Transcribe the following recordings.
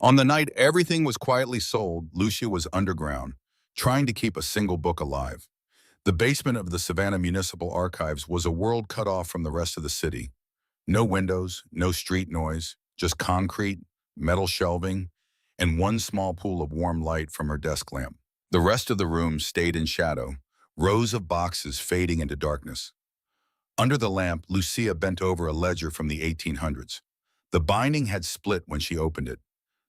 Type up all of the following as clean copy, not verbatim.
On the night everything was quietly sold, Lucia was underground, trying to keep a single book alive. The basement of the Savannah Municipal Archives was a world cut off from the rest of the city. No windows, no street noise, just concrete, metal shelving, and one small pool of warm light from her desk lamp. The rest of the room stayed in shadow, rows of boxes fading into darkness. Under the lamp, Lucia bent over a ledger from the 1800s. The binding had split when she opened it.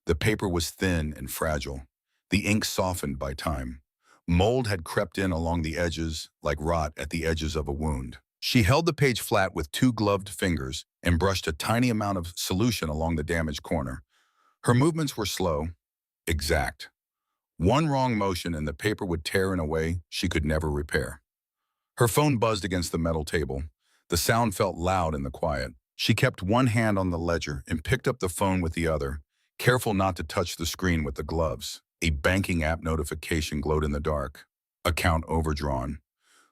The paper was thin and fragile, the ink softened by time. Mold had crept in along the edges, like rot at the edges of a wound. She held the page flat with two gloved fingers and brushed a tiny amount of solution along the damaged corner. Her movements were slow, exact. One wrong motion and the paper would tear in a way she could never repair. Her phone buzzed against the metal table. The sound felt loud in the quiet. She kept one hand on the ledger and picked up the phone with the other, careful not to touch the screen with the gloves. A banking app notification glowed in the dark. Account overdrawn.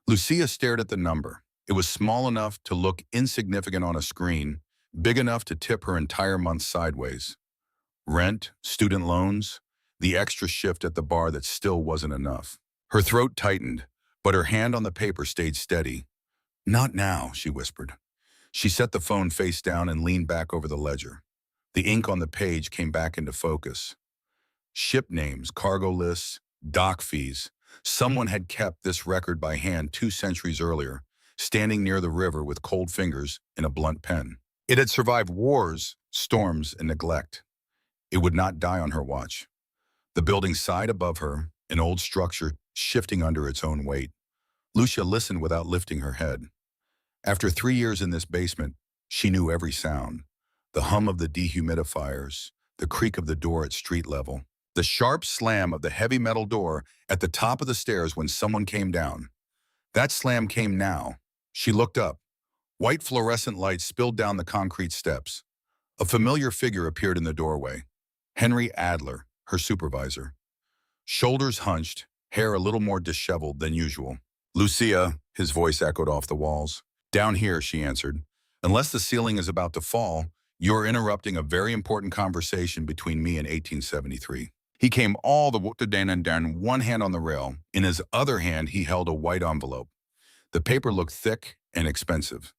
Lucia stared at the number. It was small enough to look insignificant on a screen, big enough to tip her entire month sideways. Rent, student loans, the extra shift at the bar that still wasn't enough. Her throat tightened, but her hand on the paper stayed steady. "Not now," she whispered. She set the phone face down and leaned back over the ledger. The ink on the page came back into focus. Ship names, cargo lists, dock fees. Someone had kept this record by hand 2 centuries earlier, standing near the river with cold fingers and a blunt pen. It had survived wars, storms, and neglect. It would not die on her watch. The building sighed above her, an old structure shifting under its own weight. Lucia listened without lifting her head. After 3 years in this basement, she knew every sound. The hum of the dehumidifiers, the creak of the door at street level, the sharp slam of the heavy metal door at the top of the stairs when someone came down. That slam came now. She looked up. White fluorescent lights spilled down the concrete steps. A familiar figure appeared in the doorway. Henry Adler, her supervisor. Shoulders hunched, hair a little more disheveled than usual. "Lucia," his voice echoed off the walls. "Down here," she answered. "Unless the ceiling is about to fall, you're interrupting a very important conversation between me and 1873. He came all the way to Dan and Dan, one hand on the rail. In his other hand, he held a white envelope. The paper looked thick and expensive.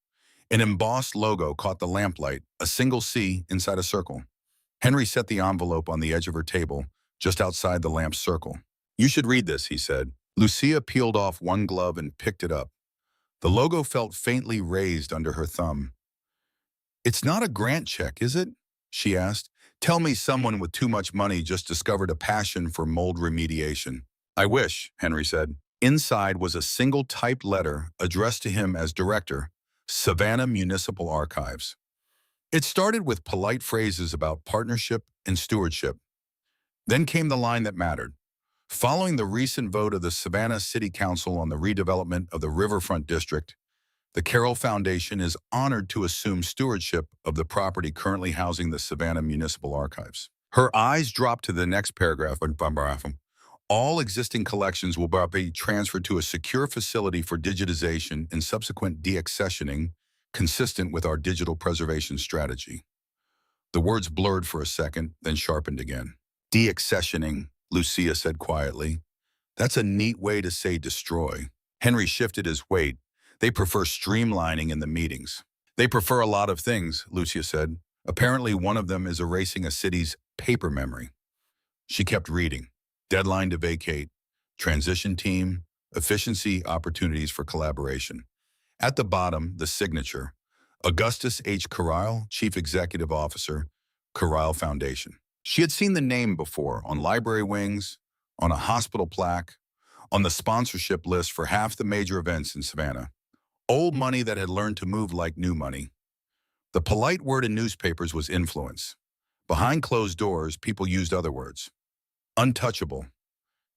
An embossed logo caught the lamplight, a single C inside a circle. Henry set the envelope on the edge of her table, just outside the lamp's circle. "You should read this," he said. Lucia peeled off one glove and picked it up. The logo felt faintly raised under her thumb. "It's not a grant check, is it?" she asked. "Tell me someone with too much money just discovered a passion for mold remediation." "I wish," Henry said. Inside was a single typed letter addressed to him as director, Savannah Municipal Archives. It started with polite phrases about partnership and stewardship. Then came the line that mattered. "Following the recent vote of the Savannah City Council on the redevelopment of the Riverfront District, the Carroll Foundation is honored to assume stewardship of the property currently housing the Savannah Municipal Archives." Her eyes dropped to the next paragraph. "All existing collections will be transferred to a secure facility for digitization and subsequent deaccessioning, consistent with our digital preservation strategy." The words blurred for a second, then sharpened again. "Deaccessioning," Lucia said quietly. "That's a neat way to say destroy." Henry shifted his weight. "They prefer streamlining in the meetings." "They prefer a lot of things," Lucia said. "Apparently one of them is erasing a city's paper memory." She kept reading. Deadline to vacate, transition team, efficiency opportunities for collaboration. At the bottom, the signature, Augustus H. Carryle, Chief Executive Officer, Carryle Foundation. She had seen the name before on library wings, on a hospital plaque, on the sponsorship list for half the major events in Savannah. Old money that had learned to move like new money. The polite word in newspapers was influence. Behind closed doors, people used other words. Untouchable.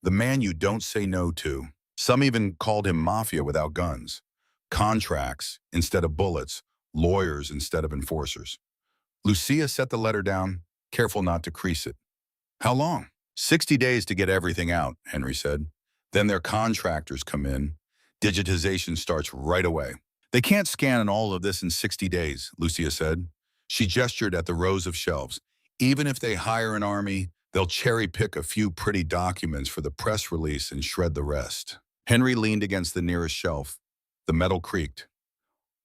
The man you don't say no to. Some even called him Mafia without guns. Contracts instead of bullets. Lawyers instead of enforcers. Lucia set the letter down, careful not to crease it. "How long?" 60 days to get everything out, Henry said. "Then their contractors come in. Digitization starts right away." "They can't scan all of this in 60 days, Lucia said. She gestured at the rows of shelves. Even if they hire an army, they'll cherry-pick a few pretty documents for the press release and shred the rest. Henry leaned against the nearest shelf. The metal creaked.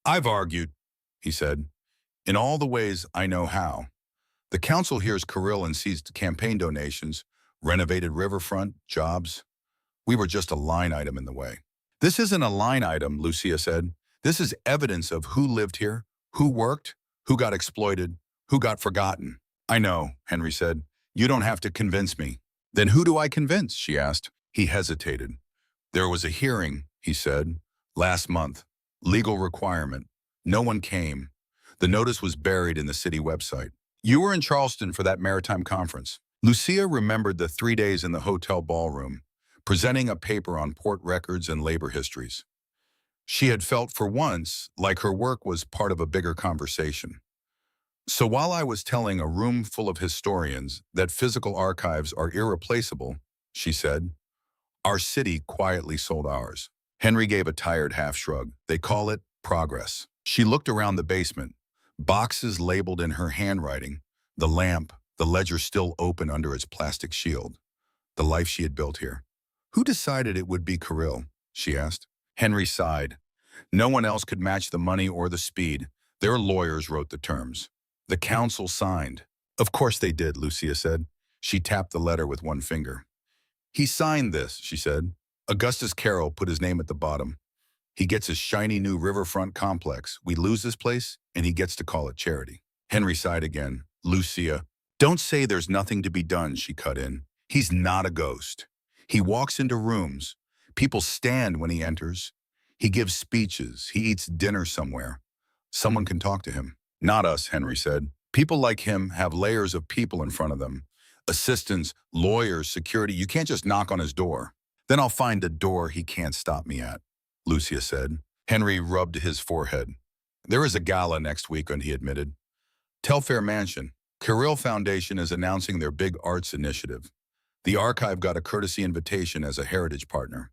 I've argued, he said, in all the ways I know how. The council hears Kirill and seized campaign donations, renovated riverfront, jobs. We were just a line item in the way. This isn't a line item, Lucia said. This is evidence of who lived here, who worked, who got exploited, who got forgotten. I know, Henry said. You don't have to convince me. Then who do I convince? She asked. He hesitated. There was a hearing, he said, last month. Legal requirement. No one came. The notice was buried in the city website. You were in Charleston for that maritime conference. Lucia remembered the 3 days in the hotel ballroom, presenting a paper on port records and labor histories. She had felt for once like her work was part of a bigger conversation. So while I was telling a room full of historians that physical archives are irreplaceable, she said, our city quietly sold ours. Henry gave a tired half shrug. They call it progress. She looked around the basement, boxes labeled in her handwriting, the lamp, the ledger still open under its plastic shield, the life she had built here. Who decided it would be Kirill? She asked. Henry sighed. No one else could match the money or the speed. Their lawyers wrote the terms. The council signed. Of course they did, Lucia said. She tapped the letter with one finger. He signed this, she said. Augustus Carroll put his name at the bottom. He gets his shiny new riverfront complex. We lose this place, and he gets to call it charity. Henry sighed again. Lucia, don't say there's nothing to be done, she cut in. He's not a ghost. He walks into rooms. People stand when he enters. He gives speeches. He eats dinner somewhere. Someone can talk to him. Not us, Henry said. People like him have layers of people in front of them. Assistants, lawyers, security. You can't just knock on his door. Then I'll find a door he can't stop me at, Lucia said. Henry rubbed his forehead. There is a gala next weekend, he admitted. Telfair Mansion. Kirill Foundation is announcing their big arts initiative. The archive got a courtesy invitation as a heritage partner.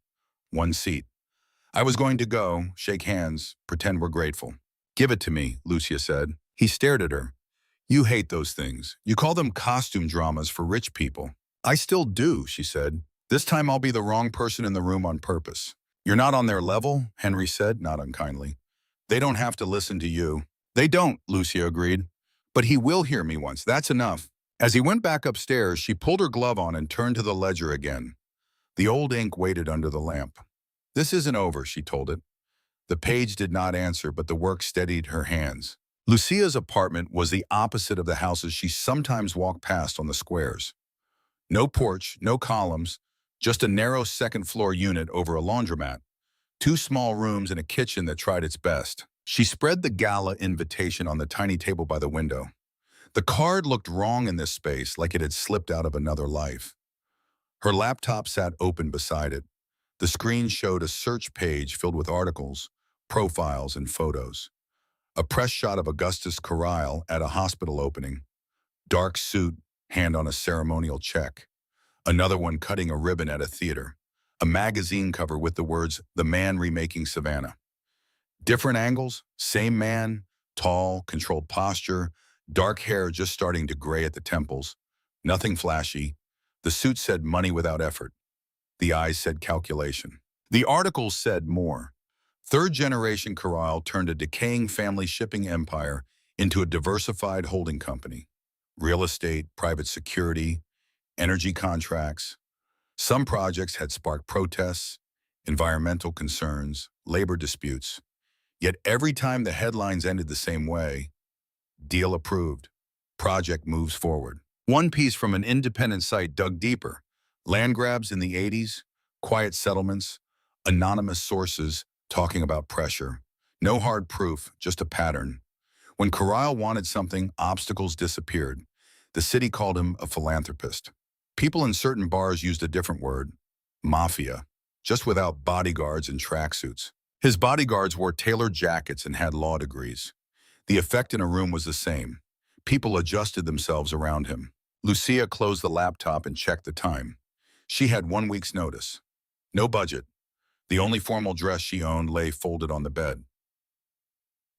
1 seat. I was going to go, shake hands, pretend we're grateful. Give it to me, Lucia said. He stared at her. You hate those things. You call them costume dramas for rich people. I still do, she said. This time I'll be the wrong person in the room on purpose. You're not on their level, Henry said, not unkindly. They don't have to listen to you. They don't, Lucia agreed. But he will hear me once, that's enough. As he went back upstairs, she pulled her glove on and turned to the ledger again. The old ink waited under the lamp. This isn't over, she told it. The page did not answer, but the work steadied her hands. Lucia's apartment was the opposite of the houses she sometimes walked past on the squares. No porch, no columns, just a narrow second-floor unit over a laundromat. 2 small rooms and a kitchen that tried its best. She spread the gala invitation on the tiny table by the window. The card looked wrong in this space, like it had slipped out of another life. Her laptop sat open beside it. The screen showed a search page filled with articles, profiles, and photos. A press shot of Augustus Carryle at a hospital opening. Dark suit, hand on a ceremonial check. Another one cutting a ribbon at a theater. A magazine cover with the words, "The Man Remaking Savannah." Different angles, same man, tall, controlled posture, dark hair just starting to gray at the temples. Nothing flashy. The suit said money without effort. The eyes said calculation. The articles said more. Third-generation Carryle turned a decaying family shipping empire into a diversified holding company. Real estate, private security, energy contracts. Some projects had sparked protests, environmental concerns, labor disputes. Yet every time the headlines ended the same way, deal approved, project moves forward. One piece from an independent site dug deeper. Land grabs in the 80s, quiet settlements, anonymous sources talking about pressure. No hard proof, just a pattern. When Carryle wanted something, obstacles disappeared. The city called him a philanthropist. People in certain bars used a different word, Mafia, just without bodyguards and tracksuits. His bodyguards wore tailored jackets and had law degrees. The effect in a room was the same. People adjusted themselves around him. Lucia closed the laptop and checked the time. She had 1 week's notice. No budget. The only formal dress she owned lay folded on the bed.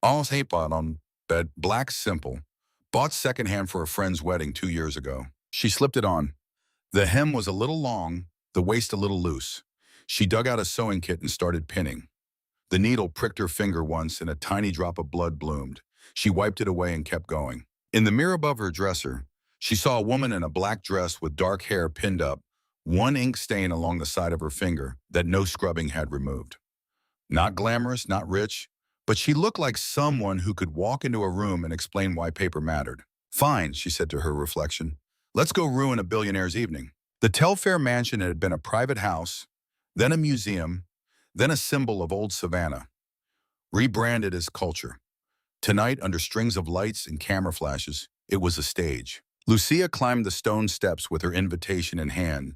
All on bed, black simple, Bought secondhand for a friend's wedding 2 years ago. She slipped it on. The hem was a little long, the waist a little loose. She dug out a sewing kit and started pinning. The needle pricked her finger once and a tiny drop of blood bloomed. She wiped it away and kept going. In the mirror above her dresser, she saw a woman in a black dress with dark hair pinned up, one ink stain along the side of her finger that no scrubbing had removed. Not glamorous, not rich, but she looked like someone who could walk into a room and explain why paper mattered. Fine, she said to her reflection. Let's go ruin a billionaire's evening. The Telfair mansion had been a private house, then a museum, then a symbol of old Savannah, rebranded as culture. Tonight, under strings of lights and camera flashes, it was a stage. Lucia climbed the stone steps with her invitation in hand.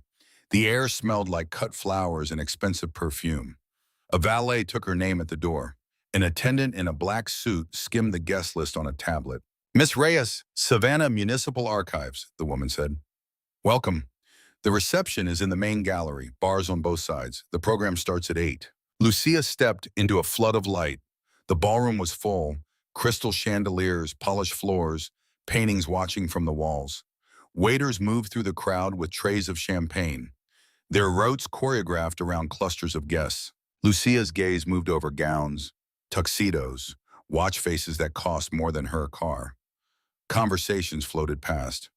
The air smelled like cut flowers and expensive perfume. A valet took her name at the door. An attendant in a black suit skimmed the guest list on a tablet. Miss Reyes, Savannah Municipal Archives, the woman said. Welcome. The reception is in the main gallery, bars on both sides. The program starts at 8. Lucia stepped into a flood of light. The ballroom was full, crystal chandeliers, polished floors, paintings watching from the walls. Waiters moved through the crowd with trays of champagne, their routes choreographed around clusters of guests. Lucia's gaze moved over gowns, tuxedos, watch faces that cost more than her car. Conversations floated past.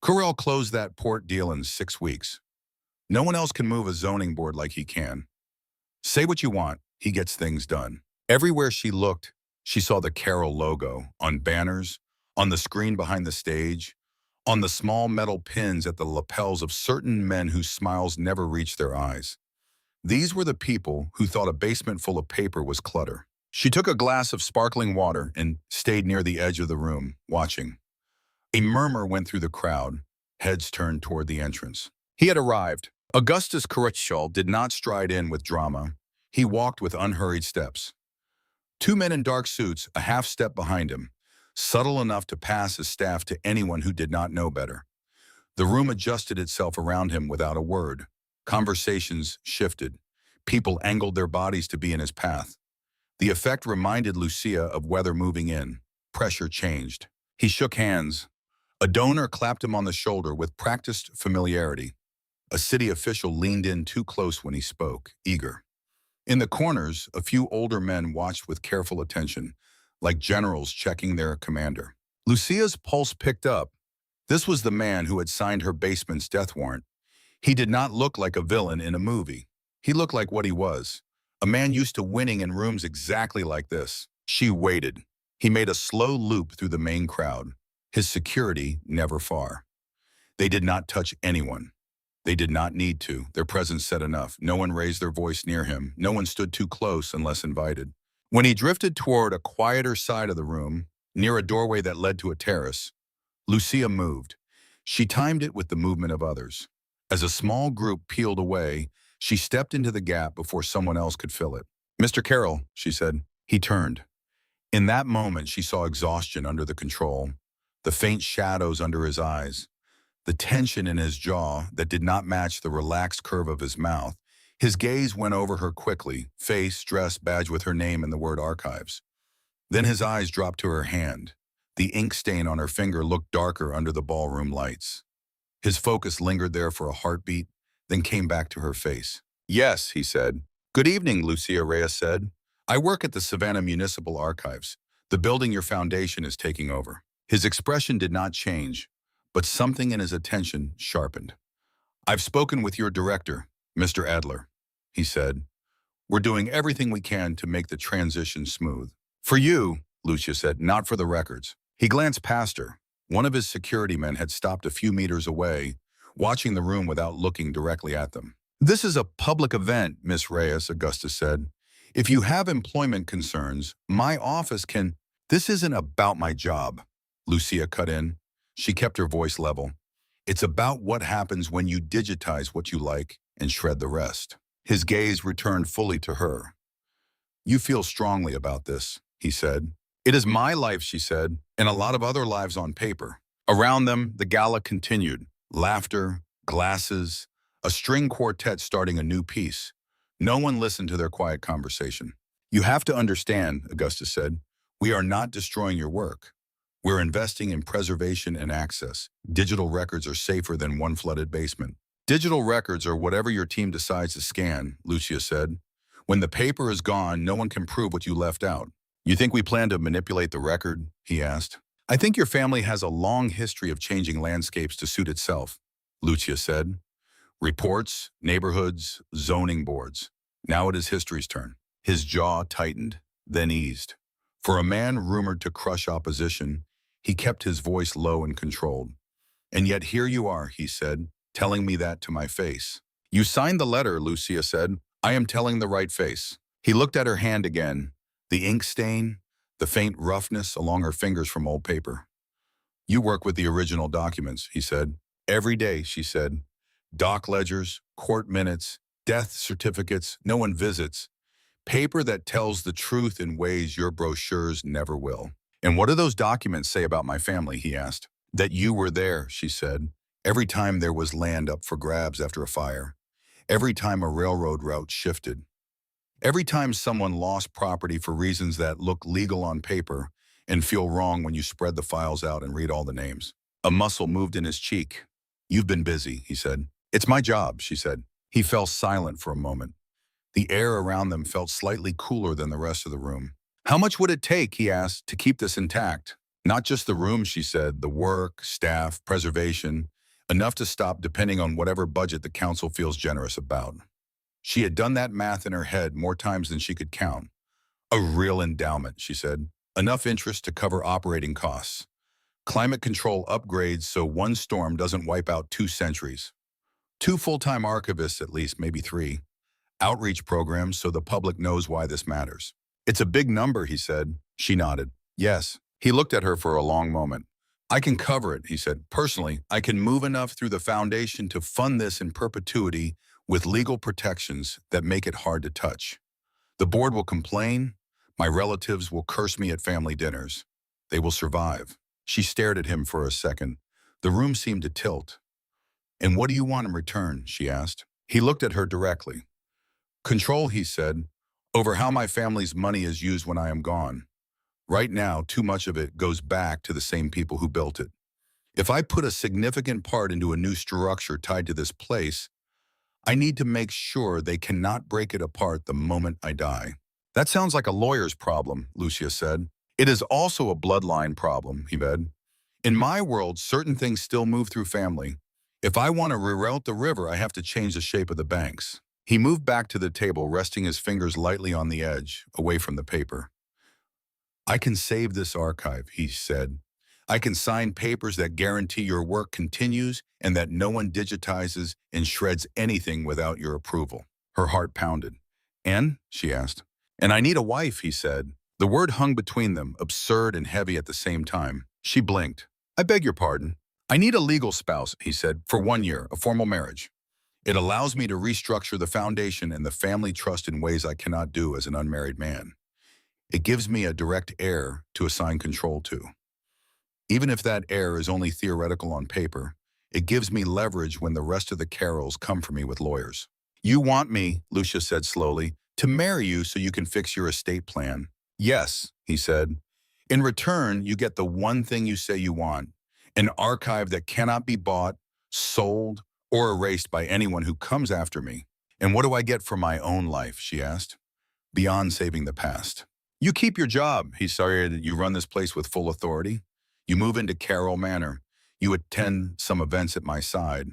Correll closed that port deal in 6 weeks. No one else can move a zoning board like he can. Say what you want, he gets things done. Everywhere she looked, she saw the Carroll logo, on banners, on the screen behind the stage, on the small metal pins at the lapels of certain men whose smiles never reached their eyes. These were the people who thought a basement full of paper was clutter. She took a glass of sparkling water and stayed near the edge of the room, watching. A murmur went through the crowd, heads turned toward the entrance. He had arrived. Augustus Kuretschall did not stride in with drama. He walked with unhurried steps. 2 men in dark suits, a half step behind him, subtle enough to pass as staff to anyone who did not know better. The room adjusted itself around him without a word. Conversations shifted. People angled their bodies to be in his path. The effect reminded Lucia of weather moving in. Pressure changed. He shook hands. A donor clapped him on the shoulder with practiced familiarity. A city official leaned in too close when he spoke, eager. In the corners, a few older men watched with careful attention, like generals checking their commander. Lucia's pulse picked up. This was the man who had signed her basement's death warrant. He did not look like a villain in a movie. He looked like what he was, a man used to winning in rooms exactly like this. She waited. He made a slow loop through the main crowd, his security never far. They did not touch anyone. They did not need to. Their presence said enough. No one raised their voice near him. No one stood too close unless invited. When he drifted toward a quieter side of the room, near a doorway that led to a terrace, Lucia moved. She timed it with the movement of others. As a small group peeled away, she stepped into the gap before someone else could fill it. Mr. Carroll, she said. He turned. In that moment, she saw exhaustion under the control, the faint shadows under his eyes, the tension in his jaw that did not match the relaxed curve of his mouth. His gaze went over her quickly, face, dress, badge with her name and the word archives. Then his eyes dropped to her hand. The ink stain on her finger looked darker under the ballroom lights. His focus lingered there for a heartbeat, then came back to her face. Yes, he said. Good evening, Lucia Reyes said. I work at the Savannah Municipal Archives. The building your foundation is taking over. His expression did not change, but something in his attention sharpened. I've spoken with your director, Mr. Adler, he said. We're doing everything we can to make the transition smooth. For you, Lucia said, not for the records. He glanced past her. One of his security men had stopped a few meters away, watching the room without looking directly at them. This is a public event, Miss Reyes, Augustus said. If you have employment concerns, my office can... This isn't about my job, Lucia cut in. She kept her voice level. It's about what happens when you digitize what you like and shred the rest. His gaze returned fully to her. You feel strongly about this, he said. It is my life, she said, and a lot of other lives on paper. Around them, the gala continued. Laughter, glasses, a string quartet starting a new piece. No one listened to their quiet conversation. You have to understand, Augustus said, we are not destroying your work. We're investing in preservation and access. Digital records are safer than one flooded basement. Digital records are whatever your team decides to scan, Lucia said. When the paper is gone, no one can prove what you left out. You think we plan to manipulate the record? He asked. I think your family has a long history of changing landscapes to suit itself, Lucia said. Reports, neighborhoods, zoning boards. Now it is history's turn. His jaw tightened, then eased. For a man rumored to crush opposition, he kept his voice low and controlled. And yet here you are, he said, telling me that to my face. You signed the letter, Lucia said. I am telling the right face. He looked at her hand again, the ink stain, the faint roughness along her fingers from old paper. You work with the original documents, he said. Every day, she said. Doc ledgers, court minutes, death certificates, no one visits. Paper that tells the truth in ways your brochures never will. And what do those documents say about my family, he asked. That you were there, she said. Every time there was land up for grabs after a fire. Every time a railroad route shifted. Every time someone lost property for reasons that look legal on paper and feel wrong when you spread the files out and read all the names. A muscle moved in his cheek. You've been busy, he said. It's my job, she said. He fell silent for a moment. The air around them felt slightly cooler than the rest of the room. How much would it take, he asked, to keep this intact? Not just the room, she said, the work, staff, preservation, enough to stop depending on whatever budget the council feels generous about. She had done that math in her head more times than she could count. A real endowment, she said. Enough interest to cover operating costs. Climate control upgrades so one storm doesn't wipe out 2 centuries. 2 full-time archivists at least, maybe 3. Outreach programs so the public knows why this matters. It's a big number, he said. She nodded. Yes. He looked at her for a long moment. I can cover it, he said. Personally, I can move enough through the foundation to fund this in perpetuity with legal protections that make it hard to touch. The board will complain. My relatives will curse me at family dinners. They will survive. She stared at him for a second. The room seemed to tilt. And what do you want in return, she asked. He looked at her directly. Control, he said, over how my family's money is used when I am gone. Right now, too much of it goes back to the same people who built it. If I put a significant part into a new structure tied to this place, I need to make sure they cannot break it apart the moment I die. That sounds like a lawyer's problem, Lucia said. It is also a bloodline problem, he said. In my world, certain things still move through family. If I want to reroute the river, I have to change the shape of the banks. He moved back to the table, resting his fingers lightly on the edge, away from the paper. I can save this archive, he said. I can sign papers that guarantee your work continues and that no one digitizes and shreds anything without your approval. Her heart pounded. And? She asked. And I need a wife, he said. The word hung between them, absurd and heavy at the same time. She blinked. I beg your pardon. I need a legal spouse, he said, for 1 year, a formal marriage. It allows me to restructure the foundation and the family trust in ways I cannot do as an unmarried man. It gives me a direct heir to assign control to. Even if that heir is only theoretical on paper, it gives me leverage when the rest of the Carols come for me with lawyers. You want me, Lucia said slowly, to marry you so you can fix your estate plan. Yes, he said. In return, you get the one thing you say you want, an archive that cannot be bought, sold, or erased by anyone who comes after me. And what do I get for my own life, she asked, beyond saving the past? You keep your job, he said. You run this place with full authority. You move into Carroll Manor. You attend some events at my side.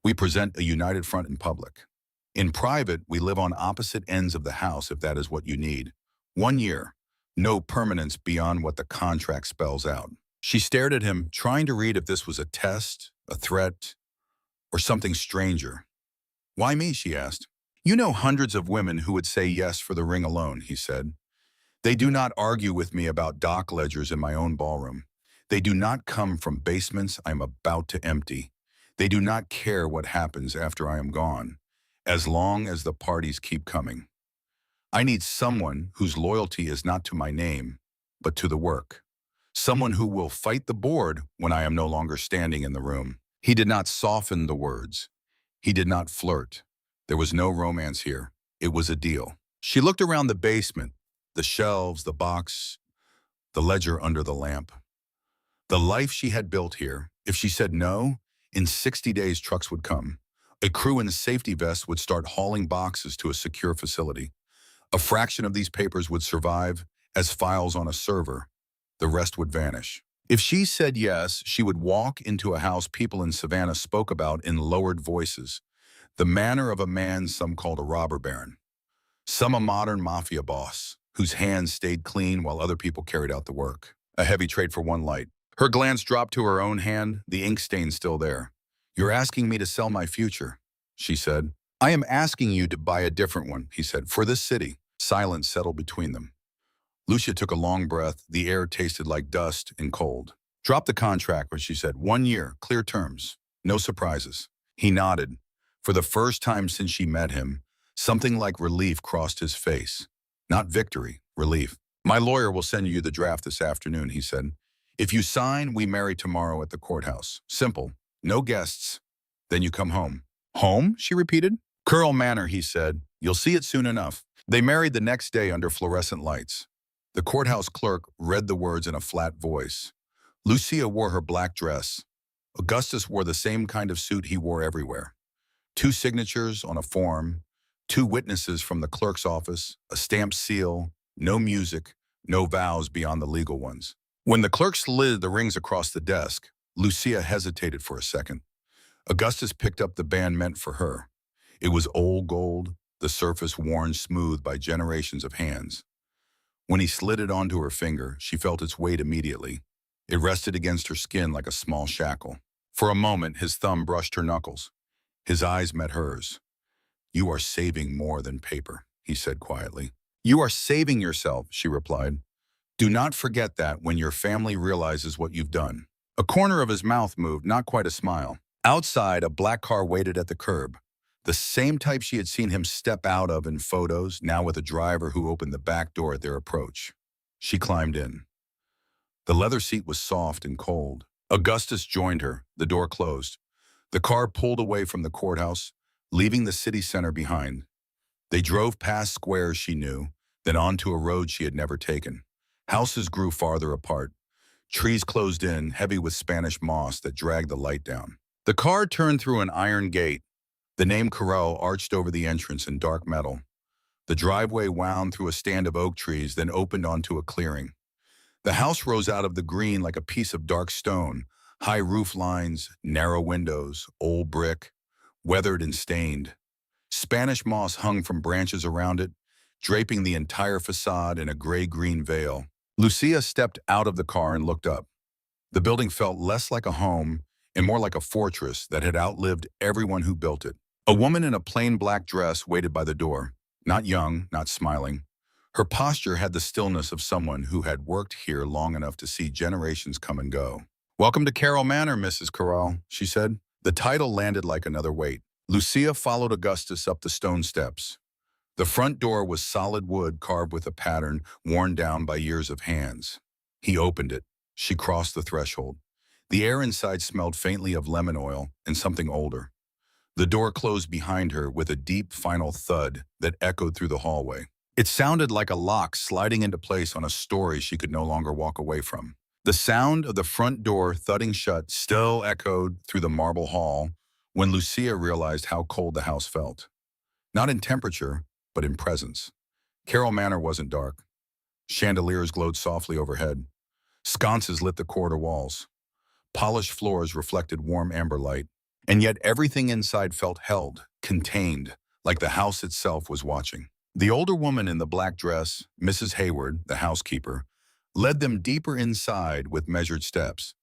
We present a united front in public. In private, we live on opposite ends of the house if that is what you need. 1 year. No permanence beyond what the contract spells out. She stared at him, trying to read if this was a test, a threat, or something stranger. Why me, she asked. You know hundreds of women who would say yes for the ring alone, he said. They do not argue with me about dock ledgers in my own ballroom. They do not come from basements I am about to empty. They do not care what happens after I am gone, as long as the parties keep coming. I need someone whose loyalty is not to my name, but to the work. Someone who will fight the board when I am no longer standing in the room. He did not soften the words. He did not flirt. There was no romance here. It was a deal. She looked around the basement, the shelves, the box, the ledger under the lamp. The life she had built here, if she said no, in 60 days trucks would come. A crew in safety vests would start hauling boxes to a secure facility. A fraction of these papers would survive as files on a server. The rest would vanish. If she said yes, she would walk into a house people in Savannah spoke about in lowered voices. The manner of a man some called a robber baron. Some a modern mafia boss, whose hands stayed clean while other people carried out the work. A heavy trade for one light. Her glance dropped to her own hand, the ink stain still there. "You're asking me to sell my future," she said. "I am asking you to buy a different one," he said, "for this city." Silence settled between them. Lucia took a long breath. The air tasted like dust and cold. "Drop the contract," she said. "1 year, clear terms, no surprises." He nodded. For the first time since she met him, something like relief crossed his face. Not victory, relief. "My lawyer will send you the draft this afternoon," he said. "If you sign, we marry tomorrow at the courthouse. Simple. No guests. Then you come home." "Home?" she repeated. "Curl Manor," he said. "You'll see it soon enough." They married the next day under fluorescent lights. The courthouse clerk read the words in a flat voice. Lucia wore her black dress. Augustus wore the same kind of suit he wore everywhere. 2 signatures on a form, 2 witnesses from the clerk's office, a stamped seal, no music, no vows beyond the legal ones. When the clerk slid the rings across the desk, Lucia hesitated for a second. Augustus picked up the band meant for her. It was old gold, the surface worn smooth by generations of hands. When he slid it onto her finger, she felt its weight immediately. It rested against her skin like a small shackle. For a moment, his thumb brushed her knuckles. His eyes met hers. "You are saving more than paper," he said quietly. "You are saving yourself," she replied. "Do not forget that when your family realizes what you've done." A corner of his mouth moved, not quite a smile. Outside, a black car waited at the curb. The same type she had seen him step out of in photos, now with a driver who opened the back door at their approach. She climbed in. The leather seat was soft and cold. Augustus joined her. The door closed. The car pulled away from the courthouse, leaving the city center behind. They drove past squares she knew, then onto a road she had never taken. Houses grew farther apart. Trees closed in, heavy with Spanish moss that dragged the light down. The car turned through an iron gate. The name Corral arched over the entrance in dark metal. The driveway wound through a stand of oak trees, then opened onto a clearing. The house rose out of the green like a piece of dark stone, high roof lines, narrow windows, old brick, weathered and stained. Spanish moss hung from branches around it, draping the entire facade in a gray-green veil. Lucia stepped out of the car and looked up. The building felt less like a home and more like a fortress that had outlived everyone who built it. A woman in a plain black dress waited by the door, not young, not smiling. Her posture had the stillness of someone who had worked here long enough to see generations come and go. "Welcome to Carroll Manor, Mrs. Corral," she said. The title landed like another weight. Lucia followed Augustus up the stone steps. The front door was solid wood carved with a pattern worn down by years of hands. He opened it. She crossed the threshold. The air inside smelled faintly of lemon oil and something older. The door closed behind her with a deep final thud that echoed through the hallway. It sounded like a lock sliding into place on a story she could no longer walk away from. The sound of the front door thudding shut still echoed through the marble hall when Lucia realized how cold the house felt. Not in temperature, but in presence. Carroll Manor wasn't dark. Chandeliers glowed softly overhead. Sconces lit the corridor walls. Polished floors reflected warm amber light. And yet everything inside felt held, contained, like the house itself was watching. The older woman in the black dress, Mrs. Hayward, the housekeeper, led them deeper inside with measured steps.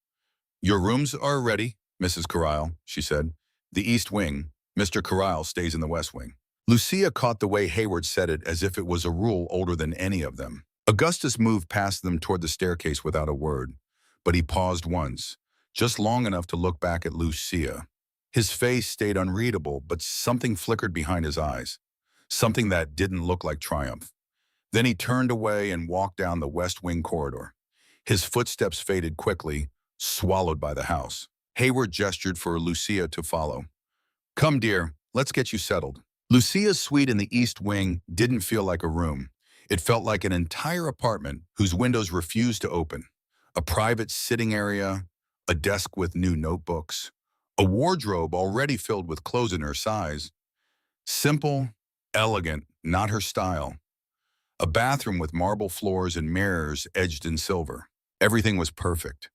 "Your rooms are ready, Mrs. Corral," she said. "The east wing. Mr. Corral stays in the west wing." Lucia caught the way Hayward said it as if it was a rule older than any of them. Augustus moved past them toward the staircase without a word, but he paused once, just long enough to look back at Lucia. His face stayed unreadable, but something flickered behind his eyes, something that didn't look like triumph. Then he turned away and walked down the west wing corridor. His footsteps faded quickly, swallowed by the house. Hayward gestured for Lucia to follow. "Come, dear, let's get you settled." Lucia's suite in the east wing didn't feel like a room. It felt like an entire apartment whose windows refused to open. A private sitting area, a desk with new notebooks, a wardrobe already filled with clothes in her size. Simple, elegant, not her style. A bathroom with marble floors and mirrors edged in silver. Everything was perfect.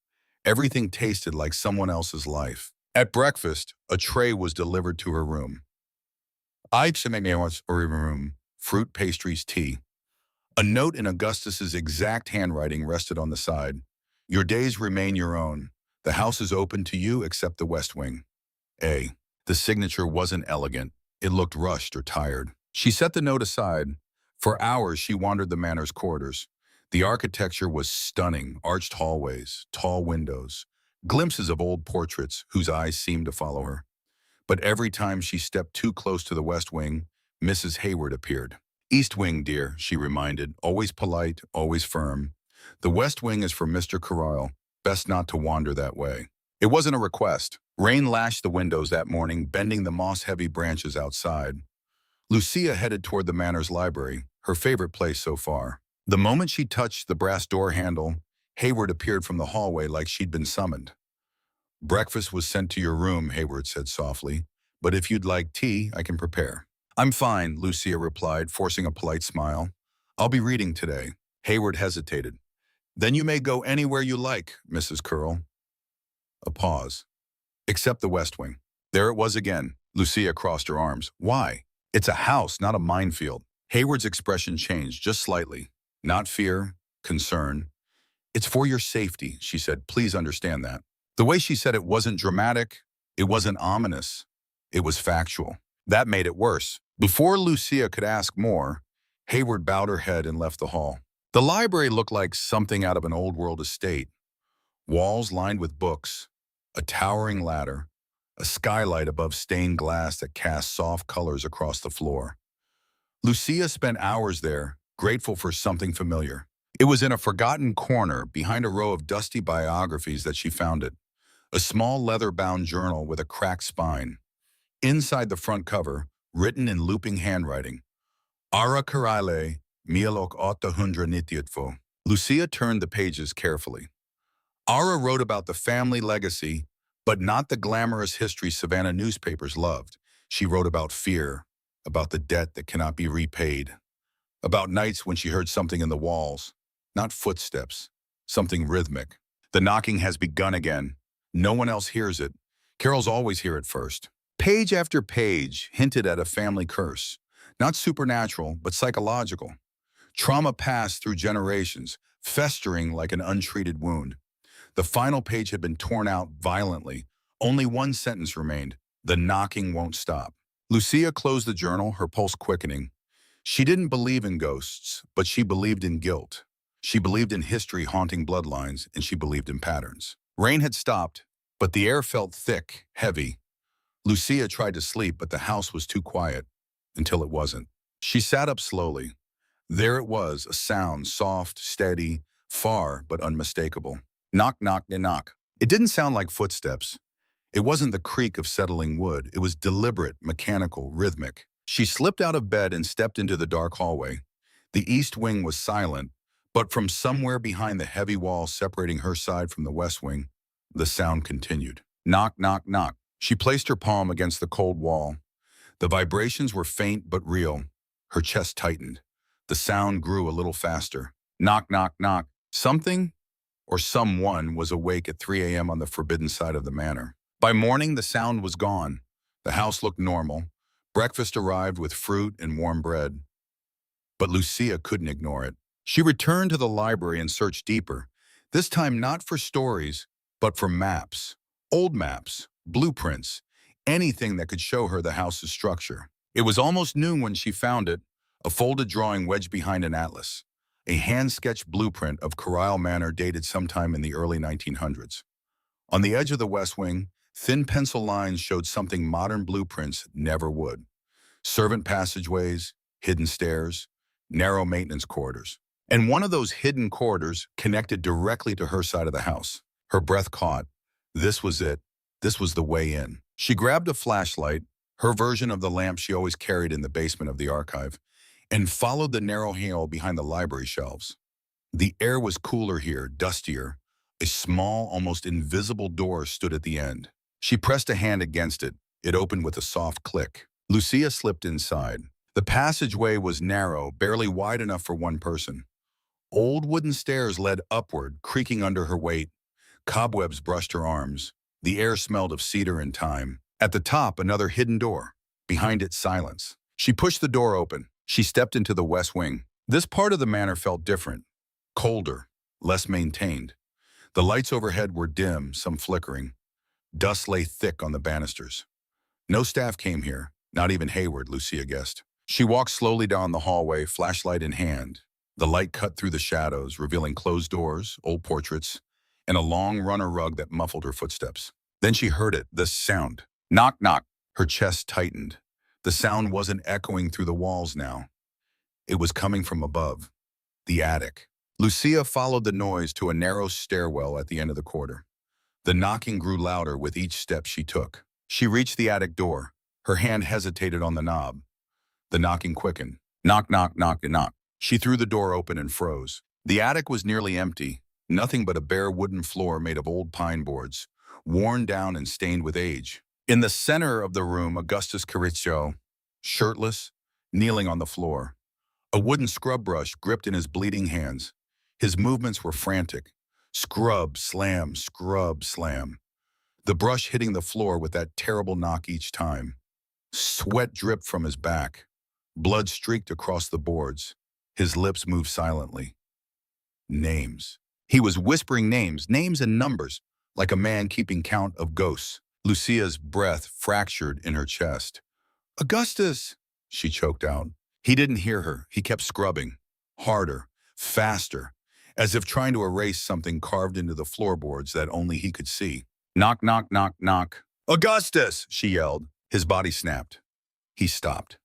Everything tasted like someone else's life. At breakfast, a tray was delivered to her room. Room, fruit, pastries, tea. A note in Augustus's exact handwriting rested on the side. Your days remain your own. The house is open to you except the West Wing. A. The signature wasn't elegant. It looked rushed or tired. She set the note aside. For hours, she wandered the manor's corridors. The architecture was stunning, arched hallways, tall windows, glimpses of old portraits whose eyes seemed to follow her. But every time she stepped too close to the West Wing, Mrs. Hayward appeared. East Wing, dear, she reminded, always polite, always firm. The West Wing is for Mr. Carryle. Best not to wander that way. It wasn't a request. Rain lashed the windows that morning, bending the moss-heavy branches outside. Lucia headed toward the manor's library, her favorite place so far. The moment she touched the brass door handle, Hayward appeared from the hallway like she'd been summoned. Breakfast was sent to your room, Hayward said softly, but if you'd like tea, I can prepare. I'm fine, Lucia replied, forcing a polite smile. I'll be reading today. Hayward hesitated. Then you may go anywhere you like, Mrs. Curl. A pause. Except the West Wing. There it was again. Lucia crossed her arms. Why? It's a house, not a minefield. Hayward's expression changed just slightly. Not fear, concern. It's for your safety, she said. Please understand that. The way she said it wasn't dramatic. It wasn't ominous. It was factual. That made it worse. Before Lucia could ask more, Hayward bowed her head and left the hall. The library looked like something out of an old-world estate. Walls lined with books, a towering ladder, a skylight above stained glass that cast soft colors across the floor. Lucia spent hours there, grateful for something familiar. It was in a forgotten corner behind a row of dusty biographies that she found it, a small leather-bound journal with a cracked spine. Inside the front cover, written in looping handwriting, Ara Karaile, 1898. Lucia turned the pages carefully. Ara wrote about the family legacy, but not the glamorous history Savannah newspapers loved. She wrote about fear, about the debt that cannot be repaid, about nights when she heard something in the walls, not footsteps, something rhythmic. The knocking has begun again. No one else hears it. Carols always hear it first. Page after page hinted at a family curse, not supernatural, but psychological. Trauma passed through generations, festering like an untreated wound. The final page had been torn out violently. Only one sentence remained. The knocking won't stop. Lucia closed the journal, her pulse quickening. She didn't believe in ghosts, but she believed in guilt. She believed in history haunting bloodlines, and she believed in patterns. Rain had stopped, but the air felt thick, heavy. Lucia tried to sleep, but the house was too quiet, until it wasn't. She sat up slowly. There it was, a sound, soft, steady, far but unmistakable. Knock, knock, knock. It didn't sound like footsteps. It wasn't the creak of settling wood. It was deliberate, mechanical, rhythmic. She slipped out of bed and stepped into the dark hallway. The east wing was silent, but from somewhere behind the heavy wall separating her side from the west wing, the sound continued. Knock, knock, knock. She placed her palm against the cold wall. The vibrations were faint but real. Her chest tightened. The sound grew a little faster. Knock, knock, knock. Something or someone was awake at 3 a.m. on the forbidden side of the manor. By morning, the sound was gone. The house looked normal. Breakfast arrived with fruit and warm bread. But Lucia couldn't ignore it. She returned to the library and searched deeper, this time not for stories, but for maps. Old maps, blueprints, anything that could show her the house's structure. It was almost noon when she found it, a folded drawing wedged behind an atlas, a hand-sketched blueprint of Carryle Manor dated sometime in the early 1900s. On the edge of the west wing, thin pencil lines showed something modern blueprints never would. Servant passageways, hidden stairs, narrow maintenance corridors. And one of those hidden corridors connected directly to her side of the house. Her breath caught. This was it. This was the way in. She grabbed a flashlight, her version of the lamp she always carried in the basement of the archive, and followed the narrow hall behind the library shelves. The air was cooler here, dustier, A small, almost invisible door stood at the end. She pressed a hand against it. It opened with a soft click. Lucia slipped inside. The passageway was narrow, barely wide enough for one person. Old wooden stairs led upward, creaking under her weight. Cobwebs brushed her arms. The air smelled of cedar and thyme. At the top, another hidden door. Behind it, silence. She pushed the door open. She stepped into the west wing. This part of the manor felt different. Colder, less maintained. The lights overhead were dim, some flickering. Dust lay thick on the banisters. No staff came here, not even Hayward, Lucia guessed. She walked slowly down the hallway, flashlight in hand. The light cut through the shadows, revealing closed doors, old portraits, and a long runner rug that muffled her footsteps. Then she heard it, this sound. Knock, knock. Her chest tightened. The sound wasn't echoing through the walls now. It was coming from above, the attic. Lucia followed the noise to a narrow stairwell at the end of the corridor. The knocking grew louder with each step she took. She reached the attic door. Her hand hesitated on the knob. The knocking quickened. Knock, knock, knock, and knock. She threw the door open and froze. The attic was nearly empty, nothing but a bare wooden floor made of old pine boards, worn down and stained with age. In the center of the room, Augustus Carriccio, shirtless, kneeling on the floor. A wooden scrub brush gripped in his bleeding hands. His movements were frantic. Scrub, slam, scrub, slam. The brush hitting the floor with that terrible knock each time. Sweat dripped from his back. Blood streaked across the boards. His lips moved silently. Names. He was whispering names, names and numbers, like a man keeping count of ghosts. Lucia's breath fractured in her chest. Augustus, she choked out. He didn't hear her. He kept scrubbing. Harder, faster, as if trying to erase something carved into the floorboards that only he could see. Knock, knock, knock, knock. Augustus, she yelled. His body snapped. He stopped.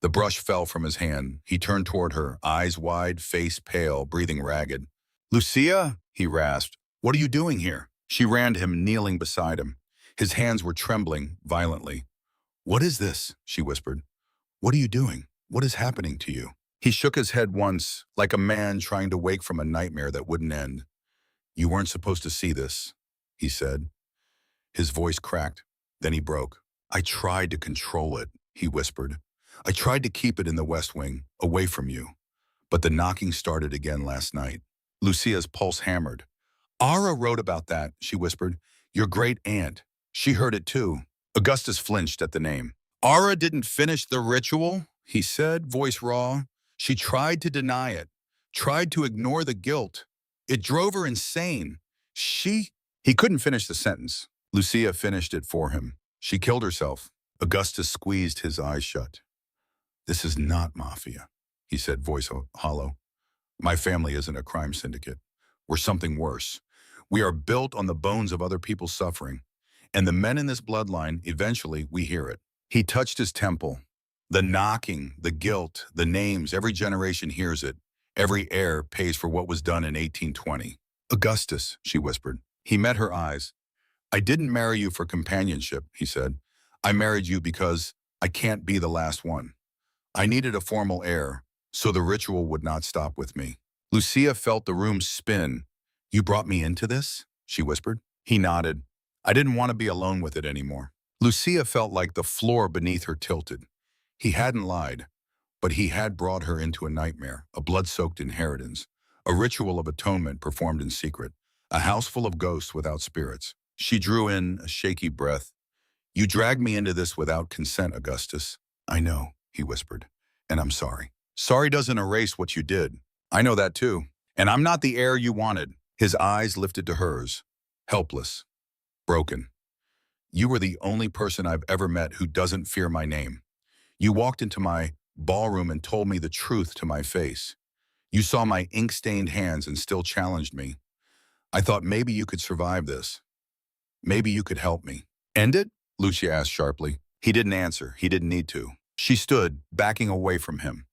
The brush fell from his hand. He turned toward her, eyes wide, face pale, breathing ragged. Lucia, he rasped. What are you doing here? She ran to him, kneeling beside him. His hands were trembling violently. What is this? She whispered. What are you doing? What is happening to you? He shook his head once, like a man trying to wake from a nightmare that wouldn't end. You weren't supposed to see this, he said. His voice cracked. Then he broke. I tried to control it, he whispered. I tried to keep it in the West Wing, away from you. But the knocking started again last night. Lucia's pulse hammered. Ara wrote about that, she whispered. Your great aunt. She heard it too. Augustus flinched at the name. Ara didn't finish the ritual, he said, voice raw. She tried to deny it, tried to ignore the guilt. It drove her insane. He couldn't finish the sentence. Lucia finished it for him. She killed herself. Augustus squeezed his eyes shut. This is not Mafia, he said, voice hollow. My family isn't a crime syndicate. We're something worse. We are built on the bones of other people's suffering. And the men in this bloodline, eventually, we hear it. He touched his temple. The knocking, the guilt, the names, every generation hears it. Every heir pays for what was done in 1820. Augustus, she whispered. He met her eyes. I didn't marry you for companionship, he said. I married you because I can't be the last one. I needed a formal heir, so the ritual would not stop with me. Lucia felt the room spin. You brought me into this? She whispered. He nodded. I didn't want to be alone with it anymore. Lucia felt like the floor beneath her tilted. He hadn't lied, but he had brought her into a nightmare, a blood-soaked inheritance, a ritual of atonement performed in secret, a house full of ghosts without spirits. She drew in a shaky breath. You dragged me into this without consent, Augustus. I know, he whispered, and I'm sorry. Sorry doesn't erase what you did. I know that too. And I'm not the heir you wanted. His eyes lifted to hers, helpless, broken. You were the only person I've ever met who doesn't fear my name. You walked into my ballroom and told me the truth to my face. You saw my ink-stained hands and still challenged me. I thought maybe you could survive this. Maybe you could help me. End it? Lucia asked sharply. He didn't answer. He didn't need to. She stood, backing away from him.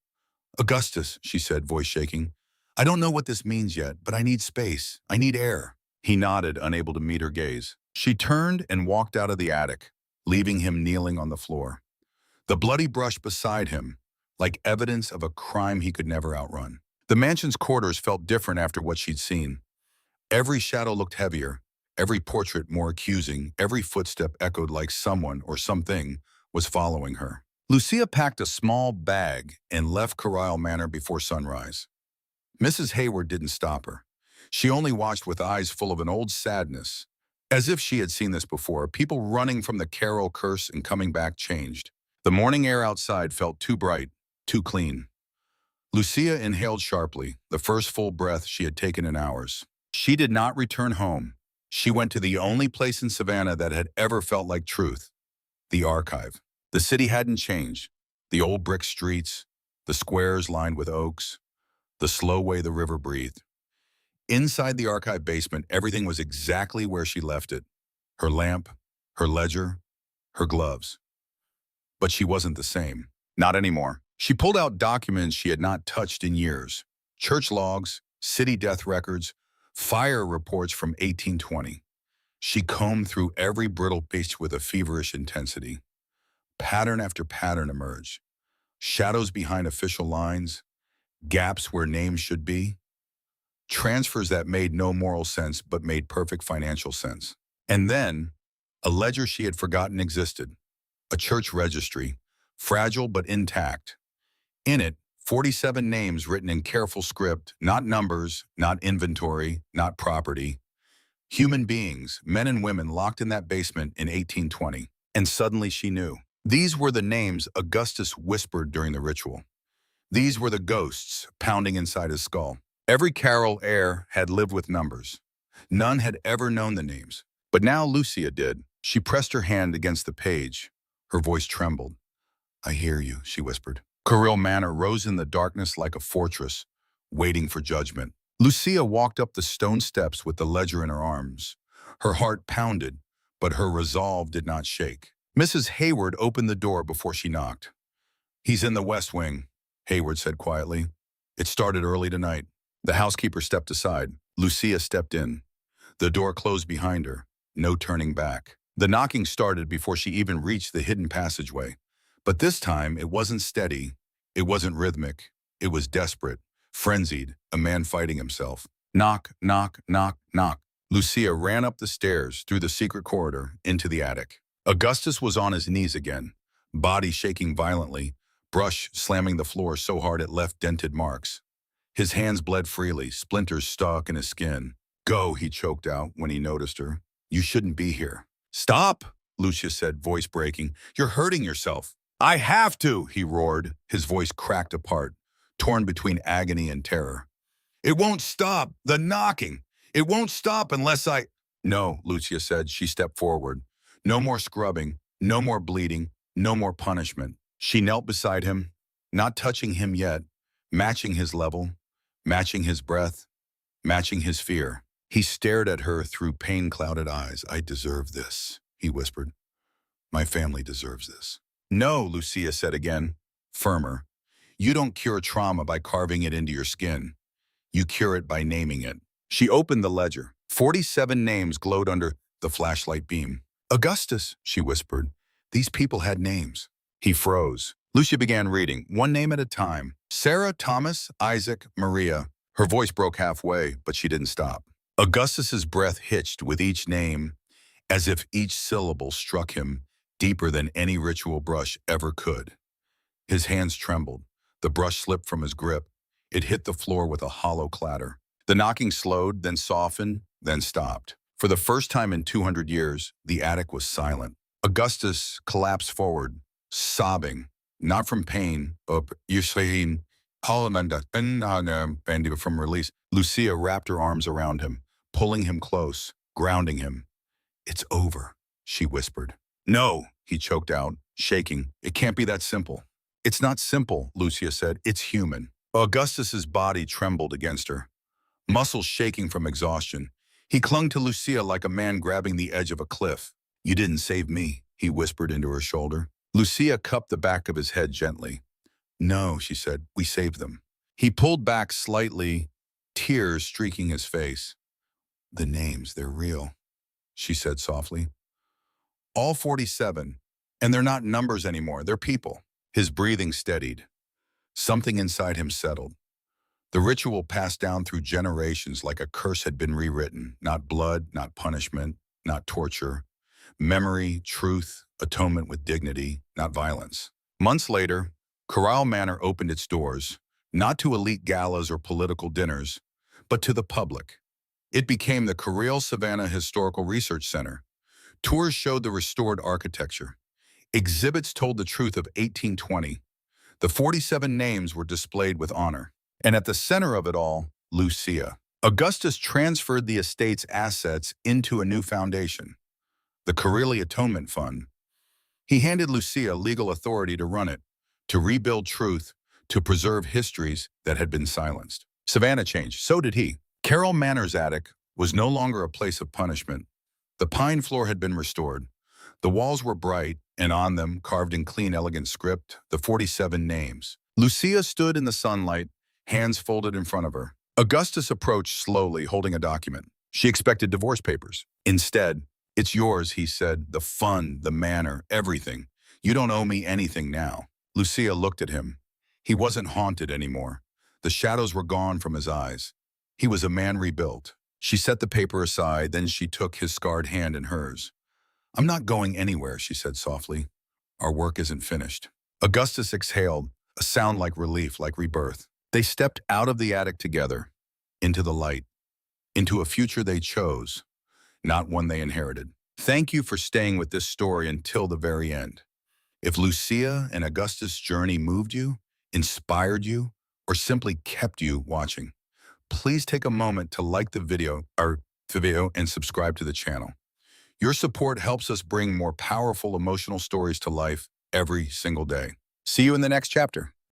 Augustus, she said, voice shaking. I don't know what this means yet, but I need space. I need air. He nodded, unable to meet her gaze. She turned and walked out of the attic, leaving him kneeling on the floor. The bloody brush beside him, like evidence of a crime he could never outrun. The mansion's quarters felt different after what she'd seen. Every shadow looked heavier, every portrait more accusing, every footstep echoed like someone or something was following her. Lucia packed a small bag and left Carlisle Manor before sunrise. Mrs. Hayward didn't stop her. She only watched with eyes full of an old sadness. As if she had seen this before, people running from the Carroll curse and coming back changed. The morning air outside felt too bright, too clean. Lucia inhaled sharply, the first full breath she had taken in hours. She did not return home. She went to the only place in Savannah that had ever felt like truth, the archive. The city hadn't changed. The old brick streets, the squares lined with oaks, the slow way the river breathed. Inside the archive basement, everything was exactly where she left it. Her lamp, her ledger, her gloves. But she wasn't the same. Not anymore. She pulled out documents she had not touched in years. Church logs, city death records, fire reports from 1820. She combed through every brittle page with a feverish intensity. Pattern after pattern emerged. Shadows behind official lines, gaps where names should be, transfers that made no moral sense but made perfect financial sense. And then, a ledger she had forgotten existed, a church registry, fragile but intact. In it, 47 names written in careful script, not numbers, not inventory, not property. Human beings, men and women locked in that basement in 1820. And suddenly she knew. These were the names Augustus whispered during the ritual. These were the ghosts pounding inside his skull. Every Carroll heir had lived with numbers. None had ever known the names. But now Lucia did. She pressed her hand against the page. Her voice trembled. "I hear you," she whispered. Carlisle Manor rose in the darkness like a fortress, waiting for judgment. Lucia walked up the stone steps with the ledger in her arms. Her heart pounded, but her resolve did not shake. Mrs. Hayward opened the door before she knocked. "He's in the West Wing," Hayward said quietly. "It started early tonight." The housekeeper stepped aside. Lucia stepped in. The door closed behind her. No turning back. The knocking started before she even reached the hidden passageway. But this time, it wasn't steady. It wasn't rhythmic. It was desperate, frenzied, a man fighting himself. Knock, knock, knock, knock. Lucia ran up the stairs, through the secret corridor, into the attic. Augustus was on his knees again, body shaking violently, brush slamming the floor so hard it left dented marks. His hands bled freely, splinters stuck in his skin. "Go," he choked out when he noticed her. "You shouldn't be here." "Stop," Lucia said, voice breaking. "You're hurting yourself." "I have to," he roared, his voice cracked apart, torn between agony and terror. "It won't stop. The knocking. It won't stop unless I—" "No," Lucia said. She stepped forward. No more scrubbing, no more bleeding, no more punishment. She knelt beside him, not touching him yet, matching his level, matching his breath, matching his fear. He stared at her through pain-clouded eyes. "I deserve this," he whispered. "My family deserves this." "No," Lucia said again, firmer. "You don't cure trauma by carving it into your skin. You cure it by naming it." She opened the ledger. 47 names glowed under the flashlight beam. "Augustus," she whispered. "These people had names." He froze. Lucia began reading, one name at a time. Sarah, Thomas, Isaac, Maria. Her voice broke halfway, but she didn't stop. Augustus's breath hitched with each name, as if each syllable struck him deeper than any ritual brush ever could. His hands trembled. The brush slipped from his grip. It hit the floor with a hollow clatter. The knocking slowed, then softened, then stopped. For the first time in 200 years, the attic was silent. Augustus collapsed forward, sobbing, not from pain, but from release. Lucia wrapped her arms around him, pulling him close, grounding him. "It's over," she whispered. "No," he choked out, shaking. "It can't be that simple." "It's not simple," Lucia said. "It's human." Augustus's body trembled against her, muscles shaking from exhaustion. He clung to Lucia like a man grabbing the edge of a cliff. "You didn't save me," he whispered into her shoulder. Lucia cupped the back of his head gently. "No," she said, "we saved them." He pulled back slightly, tears streaking his face. "The names, they're real," she said softly. "All 47, and they're not numbers anymore, they're people." His breathing steadied. Something inside him settled. The ritual passed down through generations like a curse had been rewritten. Not blood, not punishment, not torture. Memory, truth, atonement with dignity, not violence. Months later, Corral Manor opened its doors, not to elite galas or political dinners, but to the public. It became the Corral Savannah Historical Research Center. Tours showed the restored architecture. Exhibits told the truth of 1820. The 47 names were displayed with honor. And at the center of it all, Lucia. Augustus transferred the estate's assets into a new foundation, the Corelli Atonement Fund. He handed Lucia legal authority to run it, to rebuild truth, to preserve histories that had been silenced. Savannah changed, so did he. Carroll Manor's attic was no longer a place of punishment. The pine floor had been restored. The walls were bright, and on them, carved in clean, elegant script, the 47 names. Lucia stood in the sunlight, hands folded in front of her. Augustus approached slowly, holding a document. She expected divorce papers. Instead, "It's yours," he said, "the fund, the manor, everything. You don't owe me anything now." Lucia looked at him. He wasn't haunted anymore. The shadows were gone from his eyes. He was a man rebuilt. She set the paper aside, then she took his scarred hand in hers. "I'm not going anywhere," she said softly. "Our work isn't finished." Augustus exhaled, a sound like relief, like rebirth. They stepped out of the attic together, into the light, into a future they chose, not one they inherited. Thank you for staying with this story until the very end. If Lucia and Augustus' journey moved you, inspired you, or simply kept you watching, please take a moment to like the video and subscribe to the channel. Your support helps us bring more powerful emotional stories to life every single day. See you in the next chapter.